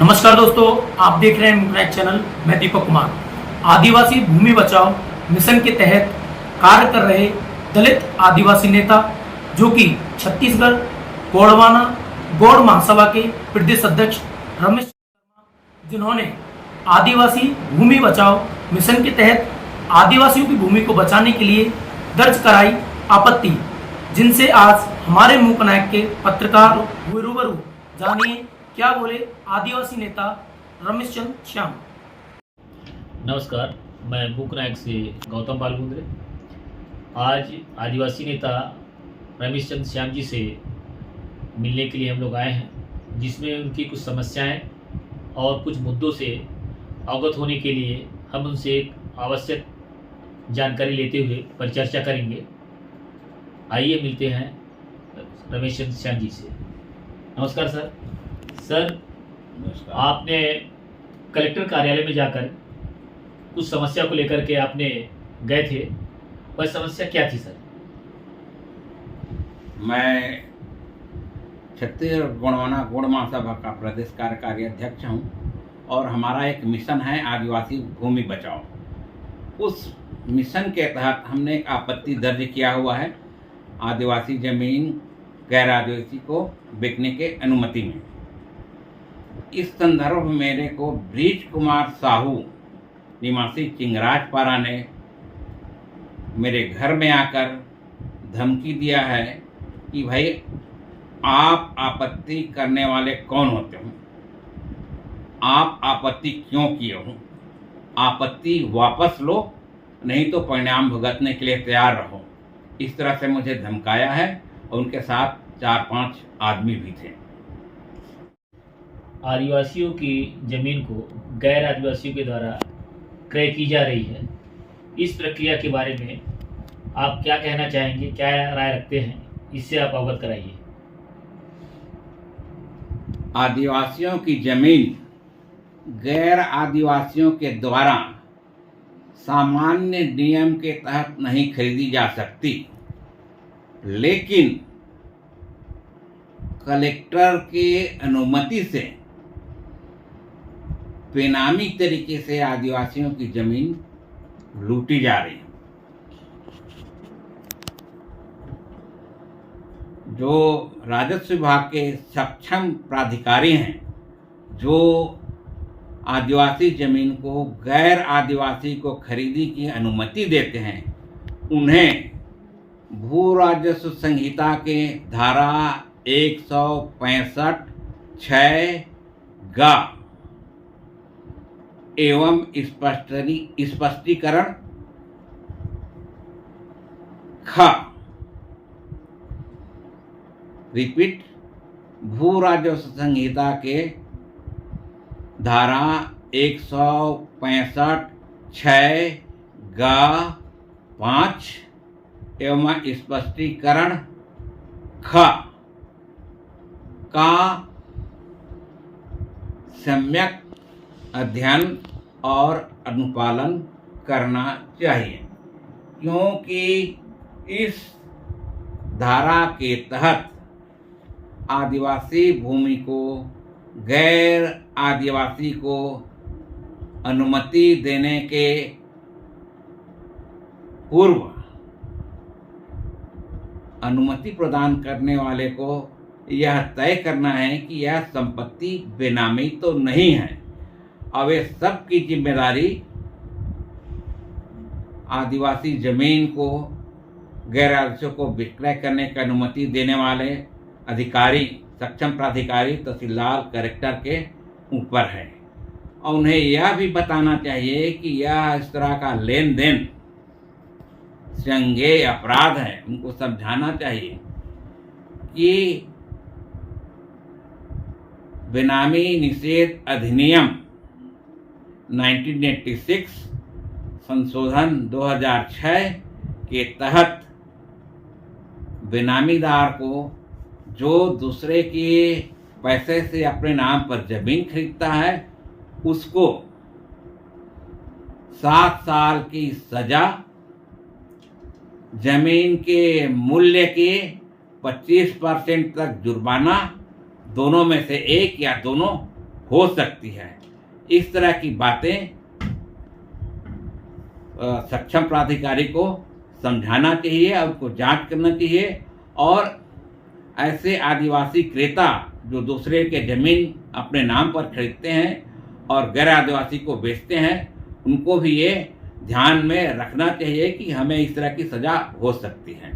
नमस्कार दोस्तों, आप देख रहे हैं मुकरैक चैनल। मैं दीपक कुमार। आदिवासी भूमि बचाओ मिशन के तहत कार्य कर रहे दलित आदिवासी नेता जो कि छत्तीसगढ़ गोंडवाना गौड़ महासभा के प्रदेश अध्यक्ष रमेश शर्मा, जिन्होंने आदिवासी भूमि बचाओ मिशन के तहत आदिवासियों की भूमि को बचाने के लिए दर्ज कराई आपत्ति, जिनसे आज हमारे मूकनायक के पत्रकार हुए रूबरू। जानिए क्या बोले आदिवासी नेता रमेश चंद्र श्याम। नमस्कार, मैं मूकनायक से गौतम बालमुंद्रे। आज आदिवासी नेता रमेश चंद्र श्याम जी से मिलने के लिए हम लोग आए हैं, जिसमें उनकी कुछ समस्याएं और कुछ मुद्दों से अवगत होने के लिए हम उनसे एक आवश्यक जानकारी लेते हुए परिचर्चा करेंगे। आइए मिलते हैं रमेश चंद्र श्याम जी से। नमस्कार सर। सर, आपने कलेक्टर कार्यालय में जाकर कुछ समस्या को लेकर के आपने गए थे, वह समस्या क्या थी सर? मैं छत्तीसगढ़ गोंडवाना गौड़ महासभा का प्रदेश कार्यकारी अध्यक्ष हूं और हमारा एक मिशन है आदिवासी भूमि बचाओ। उस मिशन के तहत हमने एक आपत्ति दर्ज किया हुआ है आदिवासी जमीन गैर आदिवासी को बेचने के अनुमति में। इस संदर्भ में मेरे को ब्रिज कुमार साहू निवासी चिंगराजपारा ने मेरे घर में आकर धमकी दिया है कि भाई आप आपत्ति करने वाले कौन होते हो, आप आपत्ति क्यों किए हो, आपत्ति वापस लो, नहीं तो परिणाम भुगतने के लिए तैयार रहो। इस तरह से मुझे धमकाया है और उनके साथ 4-5 आदमी भी थे। आदिवासियों की ज़मीन को गैर आदिवासियों के द्वारा क्रय की जा रही है, इस प्रक्रिया के बारे में आप क्या कहना चाहेंगे, क्या राय रखते हैं, इससे आप अवगत कराइए। आदिवासियों की जमीन गैर आदिवासियों के द्वारा सामान्य नियम के तहत नहीं खरीदी जा सकती, लेकिन कलेक्टर के अनुमति से बेनामी तरीके से आदिवासियों की जमीन लूटी जा रही है। जो राजस्व विभाग के सक्षम प्राधिकारी हैं, जो आदिवासी जमीन को गैर आदिवासी को खरीदी की अनुमति देते हैं, उन्हें भू राजस्व संहिता के धारा 165(6) ग एवं स्पष्टीकरण ख रिपीट भू राजस्व संहिता के धारा 165(6) ग 5 एवं स्पष्टीकरण ख का सम्यक अध्ययन और अनुपालन करना चाहिए, क्योंकि इस धारा के तहत आदिवासी भूमि को गैर आदिवासी को अनुमति देने के पूर्व अनुमति प्रदान करने वाले को यह तय करना है कि यह संपत्ति बेनामी तो नहीं है। अब ये सब की जिम्मेदारी आदिवासी जमीन को गैर आदिवासियों को विक्रय करने की अनुमति देने वाले अधिकारी, सक्षम प्राधिकारी, तहसीलदार, कलेक्टर के ऊपर है। और उन्हें यह भी बताना चाहिए कि यह इस तरह का लेन देन संज्ञेय अपराध है। उनको समझाना चाहिए कि बेनामी निषेध अधिनियम 1986 संशोधन 2006 के तहत बेनामीदार को जो दूसरे के पैसे से अपने नाम पर जमीन खरीदता है, उसको 7 साल की सजा, जमीन के मूल्य के 25% तक जुर्माना, दोनों में से एक या दोनों, हो सकती है। इस तरह की बातें सक्षम प्राधिकारी को समझाना चाहिए और उसको जांच करना चाहिए, और ऐसे आदिवासी क्रेता जो दूसरे के ज़मीन अपने नाम पर खरीदते हैं और गैर आदिवासी को बेचते हैं, उनको भी ये ध्यान में रखना चाहिए कि हमें इस तरह की सज़ा हो सकती है।